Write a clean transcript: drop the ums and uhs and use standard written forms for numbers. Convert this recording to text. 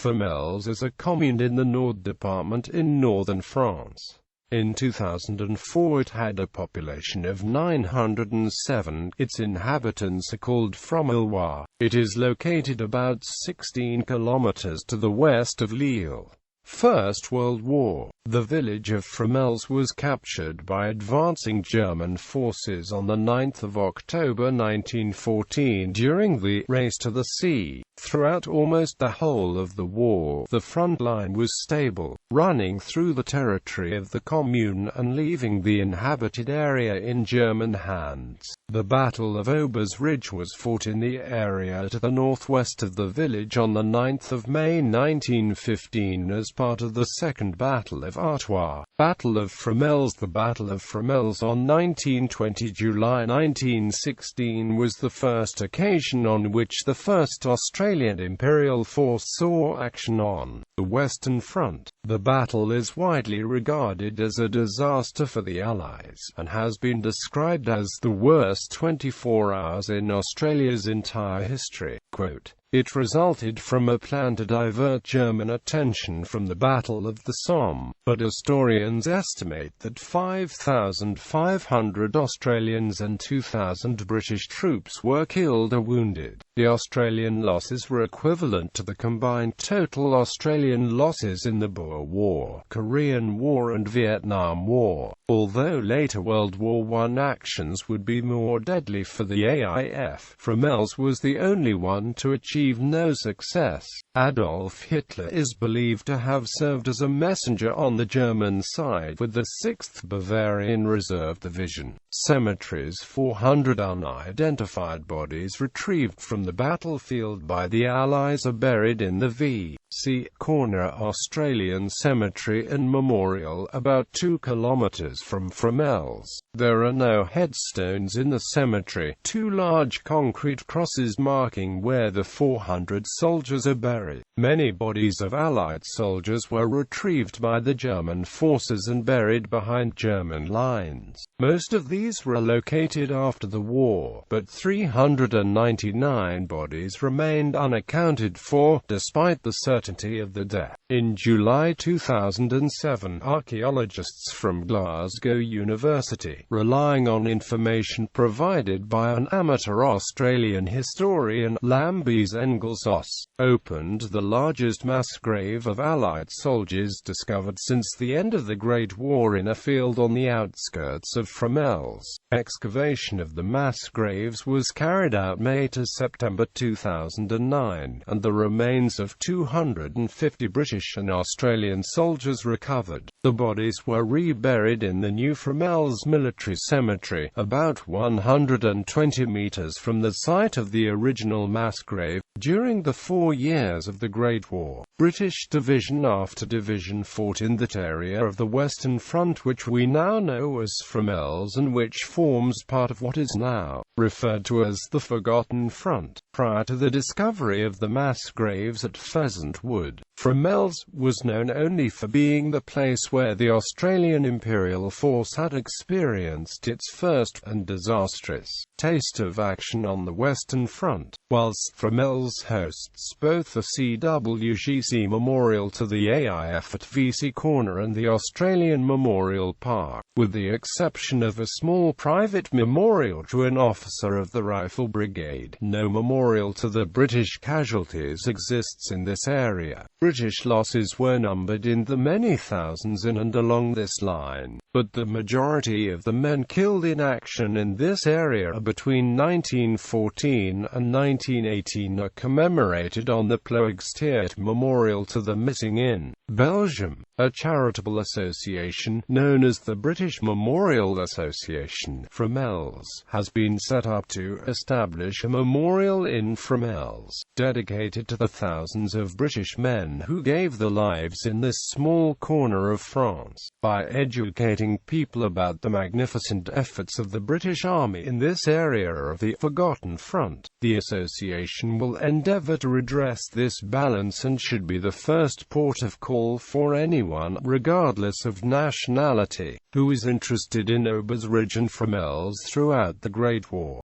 Fromelles is a commune in the Nord department in northern France. In 2004 it had a population of 907. Its inhabitants are called Fromellois. It is located about 16 kilometres to the west of Lille. First World War. The village of Fromelles was captured by advancing German forces on 9 October 1914 during the Race to the Sea. Throughout almost the whole of the war, the front line was stable, running through the territory of the commune and leaving the inhabited area in German hands. The Battle of Aubers Ridge was fought in the area to the northwest of the village on 9 May 1915 as part of the Second Battle of Artois. Battle of Fromelles. The Battle of Fromelles on 19-20 July 1916 was the first occasion on which the First Australian Imperial Force saw action on the Western Front. The battle is widely regarded as a disaster for the Allies, and has been described as the worst 24 hours in Australia's entire history. Quote, "It resulted from a plan to divert German attention from the Battle of the Somme, but historians estimate that 5,500 Australians and 2,000 British troops were killed or wounded. The Australian losses were equivalent to the combined total Australian losses in the Boer War, Korean War and Vietnam War, although later World War I actions would be more deadly for the AIF. Fromelles was the only one to achieve no success. Adolf Hitler is believed to have served as a messenger on the German side with the 6th Bavarian Reserve Division. Cemeteries. 400 unidentified bodies retrieved from the battlefield by the Allies are buried in the V.C. Corner Australian Cemetery and Memorial, about 2 kilometres from Fromelles. There are no headstones in the cemetery, 2 large concrete crosses marking where the 400 soldiers are buried. Many bodies of Allied soldiers were retrieved by the German forces and buried behind German lines. Most of these were located after the war, but 399 bodies remained unaccounted for, despite the certainty of the death. In July 2007, archaeologists from Glasgow University, relying on information provided by an amateur Australian historian, Lambis Engelsos, opened the largest mass grave of Allied soldiers discovered since the end of the Great War in a field on the outskirts of Fromelles. Excavation of the mass graves was carried out May to September 2009, and the remains of 250 British and Australian soldiers recovered. The bodies were reburied in the new Fromelles Military Cemetery, about 120 metres from the site of the original mass grave. During the 4 years of the Great War, British division after division fought in that area of the Western Front which we now know as Fromelles and which forms part of what is now referred to as the Forgotten Front. Prior to the discovery of the mass graves at Pheasant Wood, Fromelles was known only for being the place where the Australian Imperial Force had experienced its first and disastrous taste of action on the Western Front, whilst Fromelles hosts both the CWGC Memorial to the AIF at VC Corner and the Australian Memorial Park, with the exception of a small private memorial to an officer of the Rifle Brigade. No memorial to the British casualties exists in this area. British losses were numbered in the many thousands in and along this line, but the majority of the men killed in action in this area between 1914 and 1918 are commemorated on the Ploegsteert Memorial to the Missing in Belgium. A charitable association, known as the British Memorial Association Fromelles, has been set up to establish a memorial in Fromelles, dedicated to the thousands of British men who gave their lives in this small corner of France. By educating people about the magnificent efforts of the British Army in this area of the Forgotten Front, the association will endeavour to redress this balance and should be the first port of call for anyone, regardless of nationality, who is interested in Aubers Ridge and Fromelles throughout the Great War.